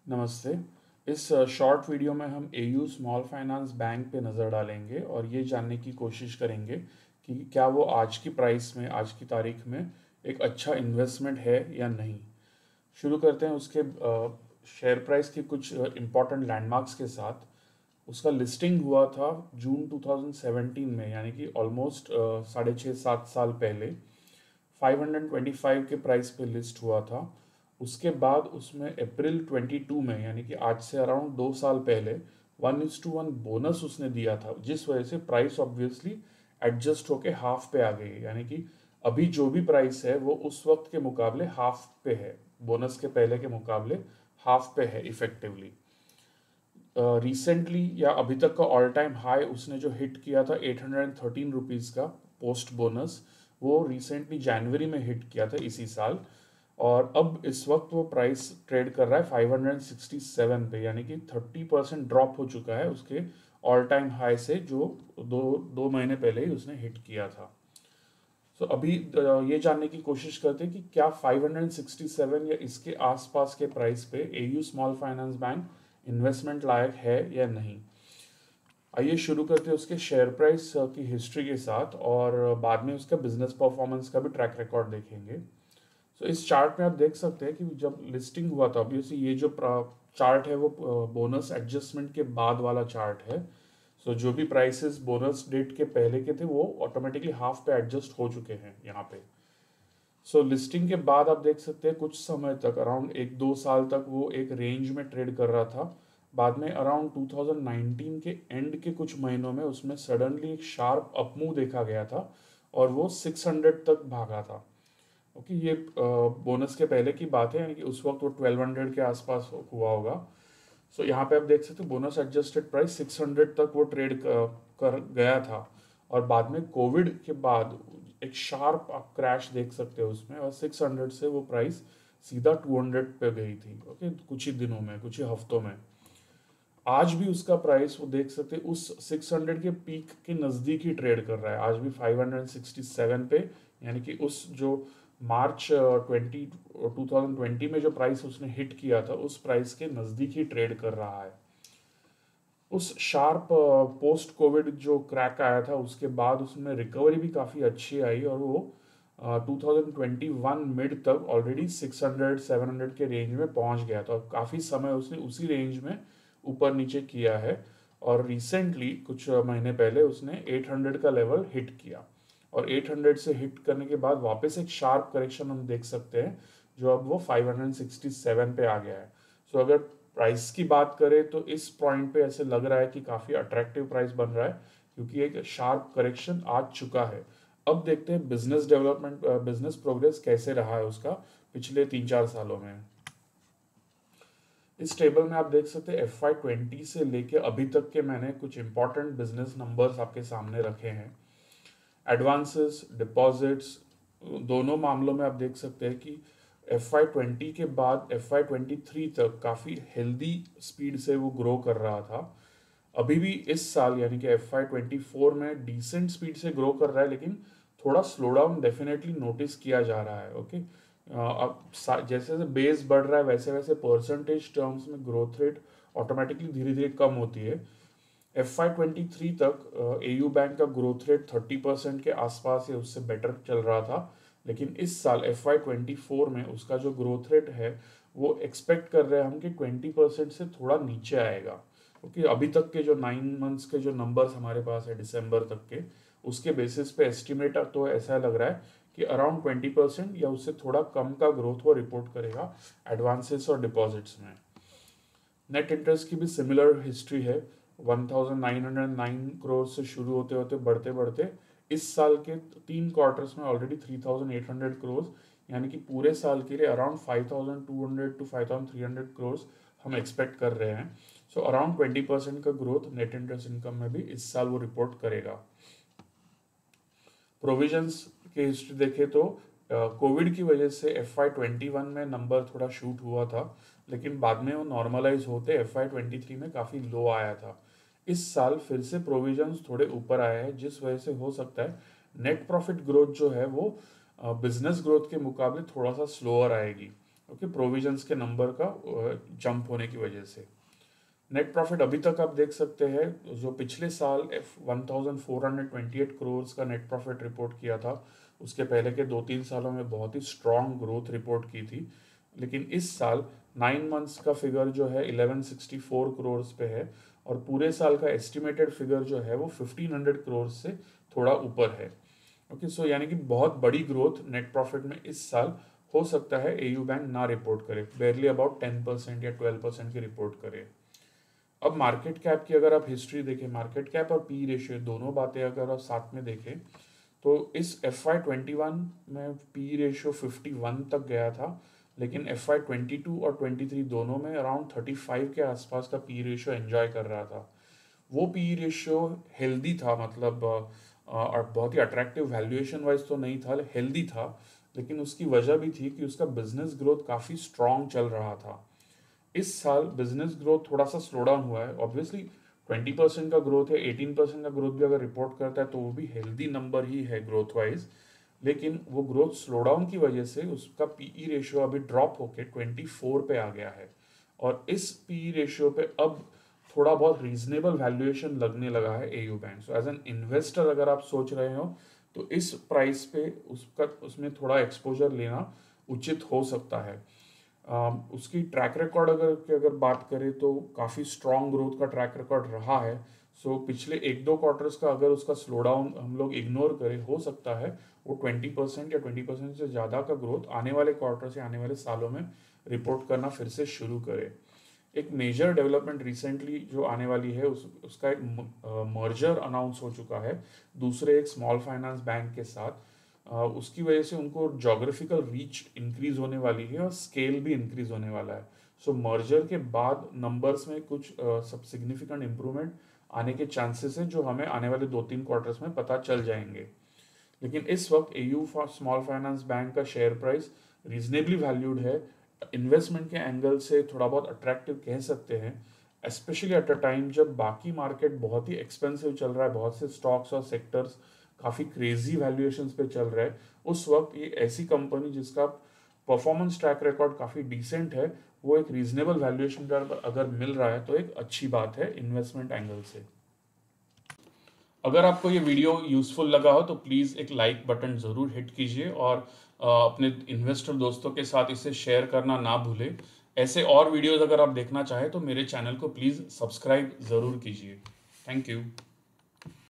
नमस्ते। इस short video में हम एयू स्मॉल फाइनेंस बैंक पे नज़र डालेंगे और ये जानने की कोशिश करेंगे कि क्या वो आज की प्राइस में, आज की तारीख में एक अच्छा इन्वेस्टमेंट है या नहीं। शुरू करते हैं उसके शेयर प्राइस के कुछ इम्पोर्टेंट लैंडमार्क्स के साथ। उसका लिस्टिंग हुआ था जून 2017 में, यानी कि ऑलमोस्ट 6.5-7 साल पहले 525 के प्राइस पे लिस्ट हुआ था। उसके बाद उसमें अप्रैल 22 में, यानी कि आज से अराउंड 2 साल पहले 1:1 बोनस उसने दिया था, जिस वजह से प्राइस ऑब्वियसली एडजस्ट होके हाफ पे आ गई है। यानी कि अभी जो भी प्राइस है वो उस वक्त के मुकाबले हाफ पे है, बोनस के पहले के मुकाबले हाफ पे है इफेक्टिवली। रिसेंटली या अभी तक का ऑल टाइम हाई उसने जो हिट किया था 813 रुपीज़ का पोस्ट बोनस, वो रिसेंटली जनवरी में हिट किया था इसी साल। और अब इस वक्त वो प्राइस ट्रेड कर रहा है 567 पे, यानी कि 30% ड्रॉप हो चुका है उसके ऑल टाइम हाई से, जो दो दो महीने पहले ही उसने हिट किया था। तो अभी ये जानने की कोशिश करते हैं कि क्या 567 या इसके आसपास के प्राइस पे AU small finance bank investment लायक है या नहीं। आइए शुरू करते हैं उसके शेयर प्राइस की हिस्ट्री के साथ, और बाद में उसका बिजनेस परफॉर्मेंस का भी ट्रैक रिकॉर्ड देखेंगे। तो इस चार्ट में आप देख सकते हैं कि जब लिस्टिंग हुआ था, ऑब्वियसली ये जो चार्ट है वो बोनस एडजस्टमेंट के बाद वाला चार्ट है। सो जो भी प्राइसेस बोनस डेट के पहले के थे वो ऑटोमेटिकली हाफ पे एडजस्ट हो चुके हैं यहाँ पे। सो लिस्टिंग के बाद आप देख सकते हैं कुछ समय तक, अराउंड 1-2 साल तक वो एक रेंज में ट्रेड कर रहा था। बाद में अराउंड 2019 के एंड के कुछ महीनों में उसमें सडनली एक शार्प अपमूव देखा गया था और वो 600 तक भागा था। ओके, ये बोनस के पहले की बात है, यानी कि उस वक्त वो 1200 के आसपास हुआ होगा। सो यहाँ पे आप देख सकते हो बोनस एडजस्टेड प्राइस 600 तक वो ट्रेड कर गया था। और बाद में कोविड के बाद एक शार्प आप क्रैश देख सकते हो उसमें, और 600 से वो प्राइस सीधा 200 पे गई थी। ओके, कुछ ही दिनों में, कुछ ही हफ्तों में। आज भी उसका प्राइस वो देख सकते हैं उस 600 के पीक के नज़दीक ही ट्रेड कर रहा है, आज भी 567 पे। यानी कि उस जो मार्च 2020 में जो प्राइस उसने हिट किया था उस प्राइस के नज़दीक ही ट्रेड कर रहा है। उस शार्प पोस्ट कोविड जो क्रैक आया था उसके बाद उसमें रिकवरी भी काफ़ी अच्छी आई, और वो 2021 मिड तक ऑलरेडी 600-700 के रेंज में पहुंच गया था। काफ़ी समय उसने उसी रेंज में ऊपर नीचे किया है, और रिसेंटली कुछ महीने पहले उसने 800 का लेवल हिट किया, और 800 से हिट करने के बाद वापस एक शार्प करेक्शन हम देख सकते हैं, जो अब वो 567 पे आ गया है। सो अगर प्राइस की बात करें तो इस पॉइंट पे ऐसे लग रहा है कि काफ़ी अट्रैक्टिव प्राइस बन रहा है, क्योंकि एक शार्प करेक्शन आ चुका है। अब देखते हैं बिजनेस डेवलपमेंट, बिजनेस प्रोग्रेस कैसे रहा है उसका पिछले 3-4 सालों में। इस टेबल में आप देख सकते हैं FY20 से लेके अभी तक के मैंने कुछ इंपॉर्टेंट बिजनेस नंबर्स आपके सामने रखे हैं। एडवांसेस, डिपॉजिट्स, दोनों मामलों में आप देख सकते हैं कि FY20 के बाद FY23 तक काफ़ी हेल्दी स्पीड से वो ग्रो कर रहा था। अभी भी इस साल यानी कि FY24 में डिसेंट स्पीड से ग्रो कर रहा है, लेकिन थोड़ा स्लो डाउन डेफिनेटली नोटिस किया जा रहा है। ओके, अब जैसे जैसे बेस बढ़ रहा है वैसे वैसे परसेंटेज टर्म्स में ग्रोथ रेट ऑटोमेटिकली धीरे धीरे कम होती है। FY23 तक एयू बैंक का ग्रोथ रेट 30% के आसपास या उससे बेटर चल रहा था, लेकिन इस साल FY24 में उसका जो ग्रोथ रेट है वो एक्सपेक्ट कर रहे हैं हम कि 20% से थोड़ा नीचे आएगा। क्योंकि अभी तक के जो 9 मंथ्स के जो नंबर्स हमारे पास है दिसंबर तक के, उसके बेसिस पे एस्टिमेट तो ऐसा लग रहा है कि अराउंड 20% या उससे थोड़ा कम का ग्रोथ वो रिपोर्ट करेगा एडवांसेस और डिपॉजिट्स में। नेट इंटरेस्ट की भी सिमिलर हिस्ट्री है। 1909 करोड़ से शुरू होते होते बढ़ते बढ़ते इस साल के 3 क्वार्टर्स में ऑलरेडी 3800 करोड़, यानी कि पूरे साल के लिए अराउंड 5200 टू 5300 करोड़ हम एक्सपेक्ट कर रहे हैं। सो अराउंड 20% का ग्रोथ नेट इंटरेस्ट इनकम में भी इस साल वो रिपोर्ट करेगा। प्रोविजंस की हिस्ट्री देखें तो कोविड की वजह से FY21 में नंबर थोड़ा शूट हुआ था, लेकिन बाद में वो नॉर्मलाइज होते FY23 में काफ़ी लो आया था। इस साल फिर से प्रोविजंस थोड़े ऊपर आए हैं, जिस वजह से हो सकता है नेट प्रॉफिट ग्रोथ जो है वो बिजनेस ग्रोथ के मुकाबले थोड़ा सा स्लोअर आएगी। ओके, प्रोविजंस के नंबर का जंप होने की वजह से। नेट प्रॉफिट अभी तक आप देख सकते हैं, जो पिछले साल 1428 करोड़ का नेट प्रॉफिट रिपोर्ट किया था, उसके पहले के 2-3 सालों में बहुत ही स्ट्रॉन्ग ग्रोथ रिपोर्ट की थी। लेकिन इस साल 9 मंथ्स का फिगर जो है 1164 करोड़ पे है, और पूरे साल का एस्टिमेटेड फिगर जो है वो 1500 करोड़ से थोड़ा ऊपर है। ओके, सो यानी कि बहुत बड़ी ग्रोथ नेट प्रॉफिट में इस साल हो सकता है एयू बैंक ना रिपोर्ट करे, बेरली अबाउट 10% या 12% की रिपोर्ट करे। अब मार्केट कैप की अगर आप हिस्ट्री देखें, मार्केट कैप और पी रेशियो दोनों बातें अगर आप साथ में देखें, तो इस FY21 में पी रेशियो 51 तक गया था, लेकिन FY22 और 23 दोनों में अराउंड 35 के आसपास का पी रेशियो एंजॉय कर रहा था। वो पी रेशियो हेल्दी था, मतलब और बहुत ही अट्रैक्टिव वैल्यूएशन वाइज तो नहीं था, हेल्दी था, लेकिन उसकी वजह भी थी कि उसका बिजनेस ग्रोथ काफ़ी स्ट्रांग चल रहा था। इस साल बिजनेस ग्रोथ थोड़ा सा स्लो डाउन हुआ है। ऑब्वियसली 20% का ग्रोथ है, 18% का ग्रोथ भी अगर रिपोर्ट करता है तो वो भी हेल्दी नंबर ही है ग्रोथ वाइज, लेकिन वो ग्रोथ स्लो डाउन की वजह से उसका पीई रेशियो अभी ड्रॉप होके 24 पे आ गया है, और इस पीई रेशियो पे अब थोड़ा बहुत रीजनेबल वैल्यूएशन लगने लगा है AU bank. So as an investor अगर आप सोच रहे हो तो इस प्राइस पे उसमें थोड़ा एक्सपोजर लेना उचित हो सकता है। उसकी ट्रैक रिकॉर्ड अगर बात करें तो काफ़ी स्ट्रॉन्ग ग्रोथ का ट्रैक रिकॉर्ड रहा है। सो पिछले 1-2 क्वार्टर्स का अगर उसका स्लो डाउन हम लोग इग्नोर करें, हो सकता है वो 20% या 20% से ज़्यादा का ग्रोथ आने वाले क्वार्टर से आने वाले सालों में रिपोर्ट करना फिर से शुरू करे। एक मेजर डेवलपमेंट रिसेंटली जो आने वाली है, उसका एक मर्जर अनाउंस हो चुका है दूसरे एक स्मॉल फाइनेंस बैंक के साथ। उसकी वजह से उनको जोग्राफिकल रीच इंक्रीज होने वाली है और स्केल भी इंक्रीज होने वाला है। सो मर्जर के बाद नंबर्स में कुछ सब सिग्निफिकेंट इंप्रूवमेंट आने के चांसेस हैं, जो हमें आने वाले 2-3 क्वार्टर्स में पता चल जाएंगे। लेकिन इस वक्त एयू स्मॉल फाइनेंस बैंक का शेयर प्राइस रीजनेबली वैल्यूड है, इन्वेस्टमेंट के एंगल से थोड़ा बहुत अट्रैक्टिव कह सकते हैं, स्पेशली एट अ टाइम जब बाकी मार्केट बहुत ही एक्सपेंसिव चल रहा है, बहुत से स्टॉक्स और सेक्टर्स काफ़ी क्रेजी वैल्यूएशंस पे चल रहे हैं। उस वक्त ये ऐसी कंपनी जिसका परफॉर्मेंस ट्रैक रिकॉर्ड काफ़ी डिसेंट है, वो एक रीजनेबल वैल्यूएशन पर अगर मिल रहा है तो एक अच्छी बात है इन्वेस्टमेंट एंगल से। अगर आपको ये वीडियो यूजफुल लगा हो तो प्लीज़ एक लाइक बटन ज़रूर हिट कीजिए, और अपने इन्वेस्टर दोस्तों के साथ इसे शेयर करना ना भूलें। ऐसे और वीडियोस अगर आप देखना चाहें तो मेरे चैनल को प्लीज़ सब्सक्राइब ज़रूर कीजिए। Thank you.